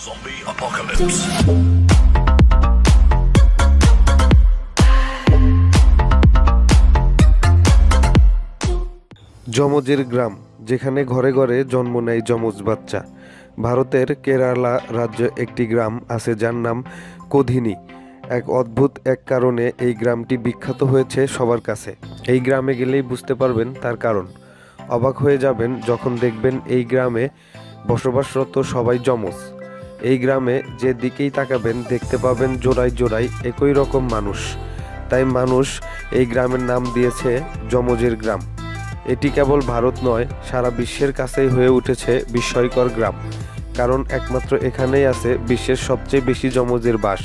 Zombie apocalypse. যমজের গ্রাম, যেখানে ঘরে ঘরে জন্ম নেয় যমজ বাচ্চা। ভারতের কেরালা রাজ্যে একটি গ্রাম আছে যার নাম কোধিনী। এক অদ্ভুত এক কারণে এই গ্রামটি বিখ্যাত হয়েছে সবার কাছে। এই গ্রামে গেলেই বুঝতে পারবেন তার কারণ। অবাক হয়ে যাবেন যখন দেখবেন এই গ্রামে বসবাসরত সবাই যমজ। এই গ্রামে যে দিকেই তাকাবেন দেখতে পাবেন জোড়ায় জোড়ায় একই রকম মানুষ। তাই মানুষ এই গ্রামের নাম দিয়েছে যমজের গ্রাম। এটি কেবল ভারত নয়, সারা বিশ্বের কাছেই হয়ে উঠেছে বিস্ময়কর গ্রাম, কারণ একমাত্র এখানেই আছে বিশ্বের সবচেয়ে বেশি যমজের বাস,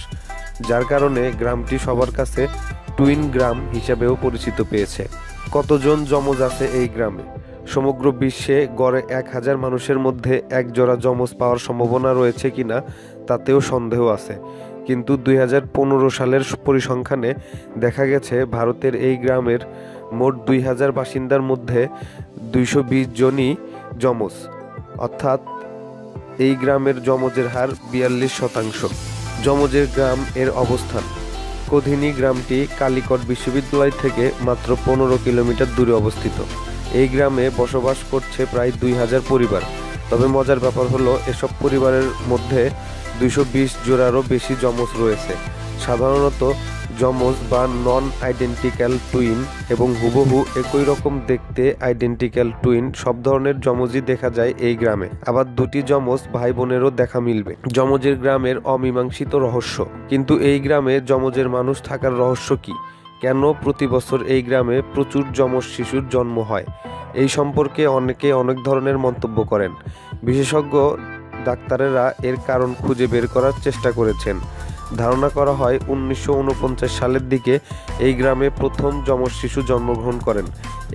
যার কারণে গ্রামটি সবার কাছে টুইন গ্রাম হিসাবেও পরিচিত পেয়েছে। কতজন যমজ আছে এই গ্রামে? সমগ্র বিশ্বে গড়ে 1000 মানুষের মধ্যে এক জোড়া যমজ পাওয়ার সম্ভাবনা রয়েছে কিনা তাতেও সন্দেহ আছে। কিন্তু 2015 সালের পরিসংখ্যানে দেখা গেছে ভারতের এই গ্রামের মোট 2000 বাসিন্দার মধ্যে 220 জনই যমজ, অর্থাৎ এই গ্রামের যমজের হার 42%। যমজের গ্রাম এর অবস্থান: কোধিনী গ্রামটি কালিকট বিশ্ববিদ্যালয় থেকে মাত্র 15 কিলোমিটার দূরে অবস্থিত। এই গ্রামে বসবাস করছে প্রায় 2000 পরিবার। তবে মজার ব্যাপার হলো এসব পরিবারের মধ্যে 220 জোড়ারও বেশি যমজ রয়েছে। সাধারণত যমজ বা নন আইডেন্টিক্যাল টুইন এবং হুবহু একই রকম দেখতে আইডেন্টিক্যাল টুইন সব ধরনের যমজই দেখা যায় এই গ্রামে। আবার দুটি যমজ ভাই বোনেরও দেখা মিলবে। যমজের গ্রামের অমীমাংসিত রহস্য। কিন্তু এই গ্রামে যমজের মানুষ থাকার রহস্য কি? কেন প্রতি বছর এই গ্রামে প্রচুর যমজ শিশুর জন্ম হয়? এই সম্পর্কে অনেকে অনেক ধরনের মন্তব্য করেন। বিশেষজ্ঞ ডাক্তারেরা এর কারণ খুঁজে বের করার চেষ্টা করেছেন। ধারণা করা হয় 1949 সালের দিকে এই গ্রামে প্রথম যমজ শিশু জন্মগ্রহণ করেন।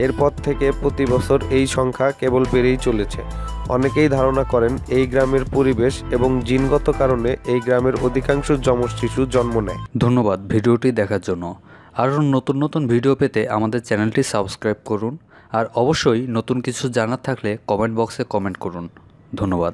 এরপর থেকে প্রতি বছর এই সংখ্যা কেবল বেড়েই চলেছে। অনেকেই ধারণা করেন এই গ্রামের পরিবেশ এবং জিনগত কারণে এই গ্রামের অধিকাংশ যমজ শিশু জন্ম নেয়। ধন্যবাদ ভিডিওটি দেখার জন্য। আরও নতুন নতুন ভিডিও পেতে আমাদের চ্যানেলটি সাবস্ক্রাইব করুন, আর অবশ্যই নতুন কিছু জানার থাকলে কমেন্ট বক্সে কমেন্ট করুন। ধন্যবাদ।